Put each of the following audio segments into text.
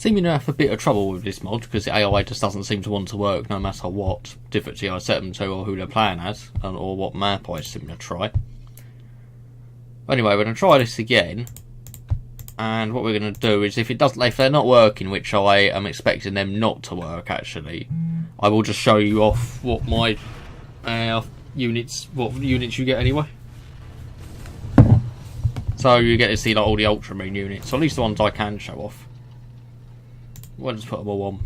seeming to have a bit of trouble with this mod because the AI just doesn't seem to want to work no matter what difficulty I set them to or who they're playing as or what map I seem to try. Anyway, we're going to try this again, and what we're going to do is if they're not working, which I am expecting them not to work actually, I will just show you off what my units you get anyway. So you get to see like all the ultramarine units, or at least the ones I can show off. We'll just put them all on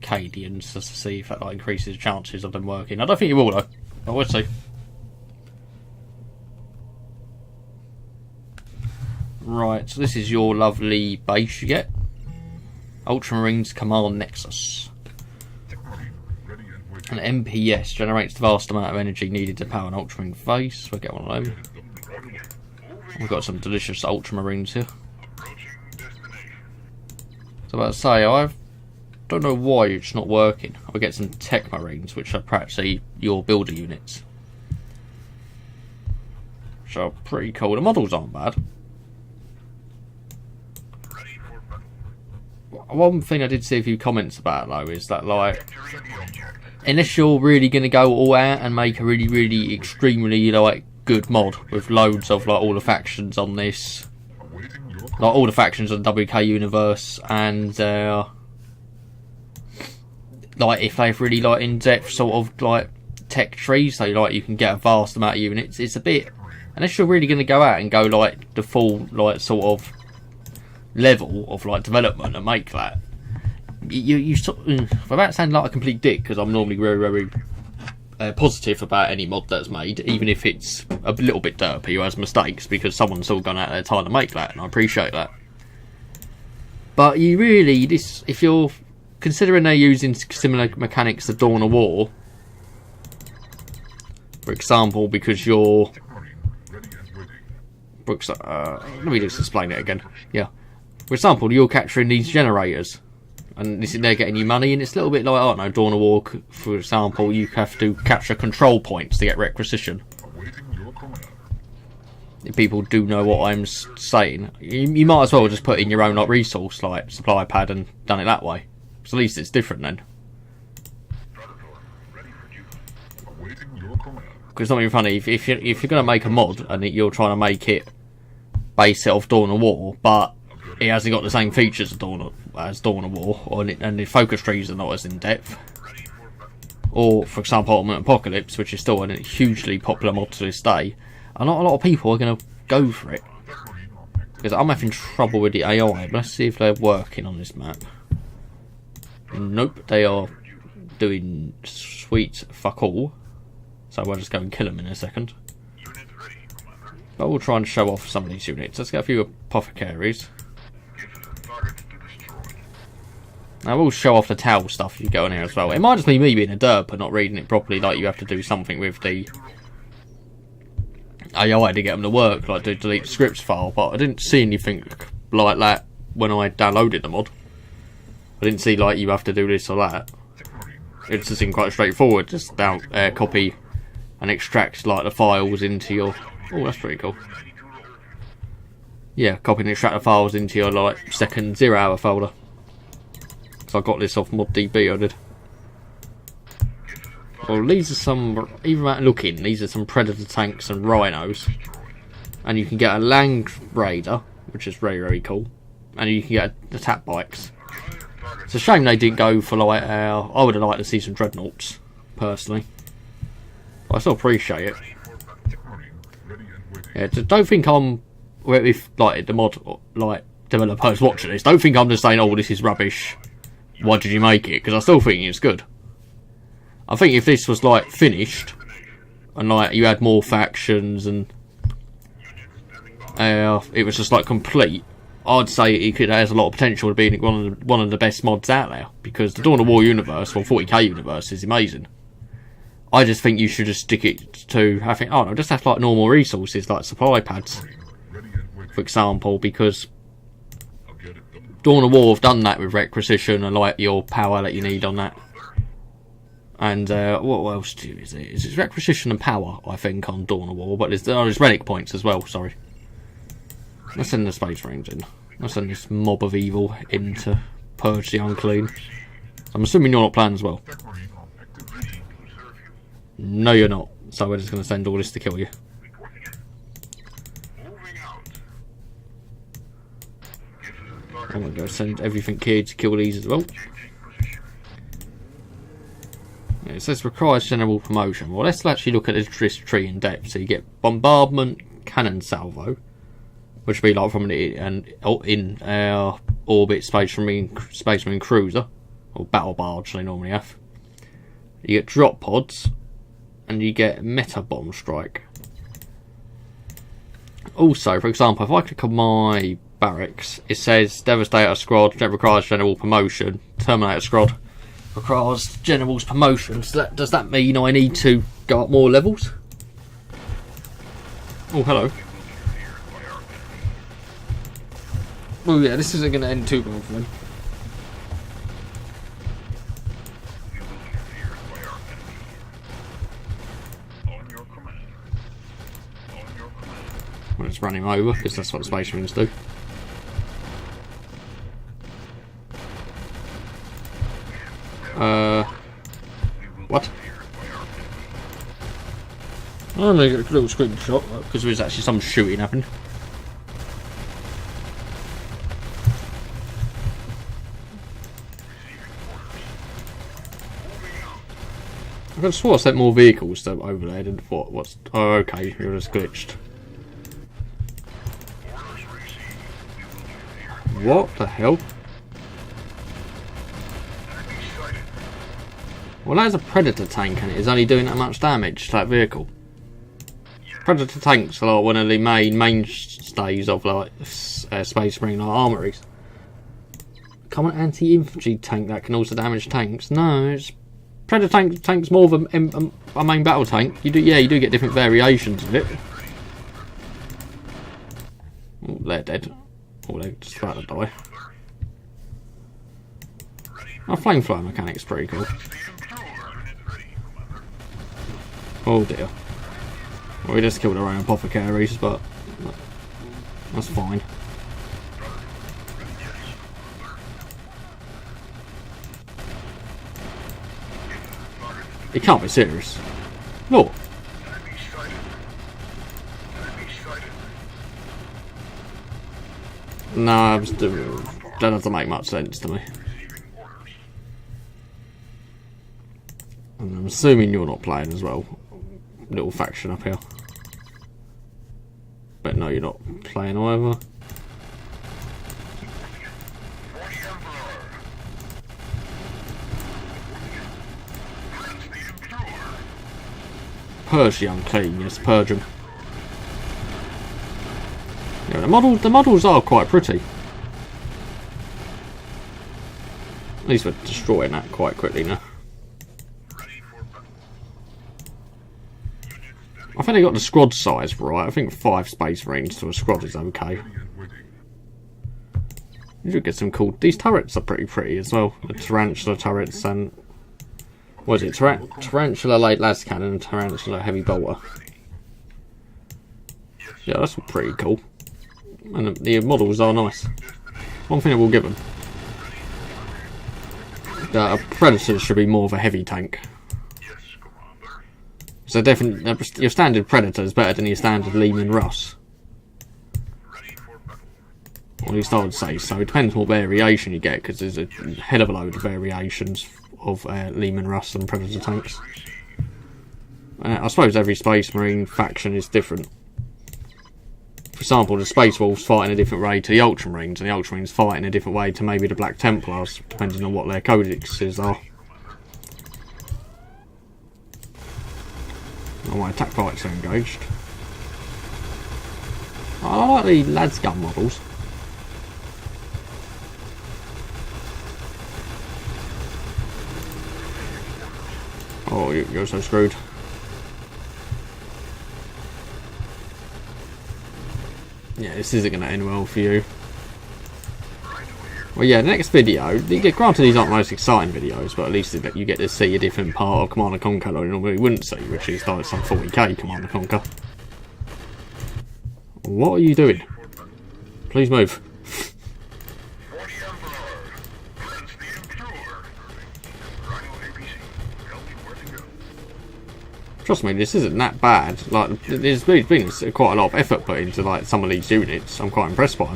Cadians just to see if that like increases the chances of them working. I don't think it will though, but we'll see. Right, so this is your lovely base you get. Ultramarines Command Nexus. An MPS generates the vast amount of energy needed to power an Ultramarine base. We'll get one of them. We've got some delicious Ultramarines here. So about to say, I don't know why it's not working. I get some Tech Marines, which are practically your builder units. Which are pretty cool. The models aren't bad. One thing I did see a few comments about though is that like, unless you're really going to go all out and make a really, really extremely like good mod with loads of like all the factions on this, like all the factions of the WK universe, and like if they've really like in-depth sort of like tech trees, so like you can get a vast amount of units, it's a bit, unless you're really going to go out and go like the full like sort of level of like development and make that, you sort of, without sounding like a complete dick, because I'm normally very, very positive about any mod that's made, even if it's a little bit derpy or has mistakes, because someone's still gone out of their time to make that, and I appreciate that. But you really, if you're considering they're using similar mechanics to Dawn of War, for example, because you're let me just explain it again. Yeah. For example, you're capturing these generators, and they're getting you money, and it's a little bit like, I don't know, Dawn of War, for example, you have to capture control points to get requisition. If people do know what I'm saying, you might as well just put in your own like resource, like supply pad, and done it that way. So at least it's different then. Because it's not even funny, if you're going to make a mod, and you're trying to make it base it off Dawn of War, but it hasn't got the same features as Dawn of War, and the focus trees are not as in depth. Or, for example, Ultimate Apocalypse, which is still a hugely popular mod to this day, and not a lot of people are going to go for it. Because I'm having trouble with the AI, but let's see if they're working on this map. Nope, they are doing sweet fuck all. So we'll just go and kill them in a second. But we'll try and show off some of these units. Let's get a few apothecaries. Now we'll show off the towel stuff you go on here as well. It might just be me being a derp and not reading it properly, like you have to do something with the AI to get them to work, like to delete the scripts file, but I didn't see anything like that when I downloaded the mod. I didn't see like you have to do this or that. It just seemed quite straightforward, just copy and extract like the files into your... Oh, that's pretty cool. Yeah, copy and extract the files into your like second 0 hour folder. So I got this off ModDB, I did. Well, these are some, even at looking, these are some Predator tanks and Rhinos. And you can get a Land Raider, which is very, very cool. And you can get attack bikes. It's a shame they didn't go for like, I would have liked to see some Dreadnoughts, personally. But I still appreciate it. Yeah, don't think I'm, if like the mod like developers watching this, don't think I'm just saying, oh, this is rubbish, why did you make it? Because I still think it's good. I think if this was like finished and like you had more factions and it was just like complete, I'd say it has a lot of potential to be one of the best mods out there, because the Dawn of War universe, or 40k universe, is amazing. I just think you should just stick it to having, I don't know, just have like normal resources like supply pads, for example, because Dawn of War have done that with requisition and like your power that you need on that. And what else is it? It's requisition and power, I think, on Dawn of War, but there's relic points as well, sorry. Let's send the Space Marines in. I'll send this mob of evil in to purge the unclean. I'm assuming you're not playing as well. No, you're not. So we're just going to send all this to kill you. I'm going to go send everything here to kill these as well. Yeah, it says requires general promotion. Well, let's actually look at this tree in depth. So you get bombardment cannon salvo, which would be like from an in orbit space marine cruiser or battle barge they normally have. You get drop pods, and you get meta bomb strike. Also, for example, if I click on my barracks, it says Devastator Squad requires general promotion. Terminator Squad requires general's promotion. So does that mean I need to go up more levels? Oh, hello. Oh yeah, this isn't going to end too well for me. We'll just run him over, because that's what the Space Marines do. What? Oh, I'm going to get a little screenshot, because there was actually some shooting happening. I could have swore I sent more vehicles to overlaid and thought, what's... Oh, okay, you're just glitched. What the hell? Well, that is a Predator tank and it is only doing that much damage to that vehicle. Predator tanks are like one of the mainstays of like Space Marine armories. Come on, anti-infantry tank that can also damage tanks. No, it's Predator tank's more of a main battle tank. You do get different variations of it. Oh, they're dead. Oh, they're just about to die. Our flamethrower mechanic's pretty cool. Oh dear. Well, we just killed our own apothecaries, but that's fine. It can't be serious. Look. No, that doesn't make much sense to me. And I'm assuming you're not playing as well. Little faction up here. But no, you're not playing either. Purge the unclean, yes, purge them. Yeah, the models are quite pretty. At least we're destroying that quite quickly now. I think they got the squad size right. I think 5 Space Marines to a squad is okay. You should get some cool... These turrets are pretty as well. The Tarantula turrets and... What is it? Tarantula Light Las Cannon and Tarantula Heavy Bolter. Yeah, that's pretty cool. And the models are nice. One thing I will give them. A Predator should be more of a heavy tank. So definitely, your standard Predator is better than your standard Lehman Russ. Or at least I would say so. It depends what variation you get, because there's a hell of a load of variations of Lehman Russ and Predator tanks. I suppose every Space Marine faction is different. For example, the Space Wolves fight in a different way to the Ultramarines, and the Ultramarines fight in a different way to maybe the Black Templars, depending on what their codexes are. Oh, my attack bikes are engaged. I like the lads gun models. Oh, you're so screwed. Yeah, this isn't going to end well for you. Well, yeah, the next video, granted these aren't the most exciting videos, but at least you get to see a different part of Command & Conquer that you normally wouldn't see, which is like some 40k Command & Conquer. What are you doing? Please move. Trust me, this isn't that bad. Like, there's been quite a lot of effort put into like some of these units. I'm quite impressed by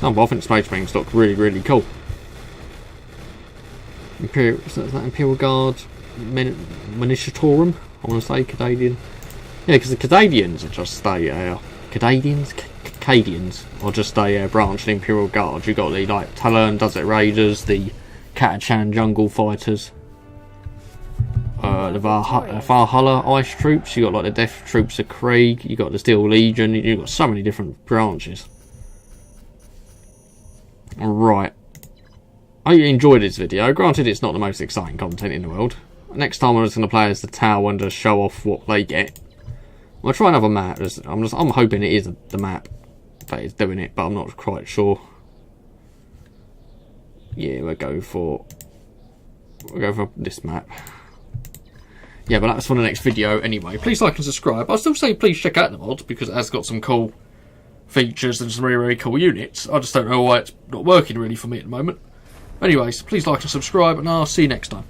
them. I think Space Marines look really, really cool. Imperial, is that Imperial Guard Minishatorum? I want to say Canadian. Yeah, because the Canadians are just Cadians are just a branch of the Imperial Guard. You've got the like Talon Desert Raiders, the Catachan Jungle Fighters, the Valhalla Ice Troops. You got like the Death Troops of Krieg. You got the Steel Legion. You've got so many different branches. Right. I enjoyed this video. Granted, it's not the most exciting content in the world. Next time I'm just going to play as the Tau and just show off what they get. I'll try another map. I'm hoping it is the map that is doing it, but I'm not quite sure. Yeah, we'll go for this map. Yeah, but that's for the next video anyway. Please like and subscribe. I'll still say please check out the mod because it has got some cool features and some really, really cool units. I just don't know why it's not working really for me at the moment. Anyways, please like and subscribe, and I'll see you next time.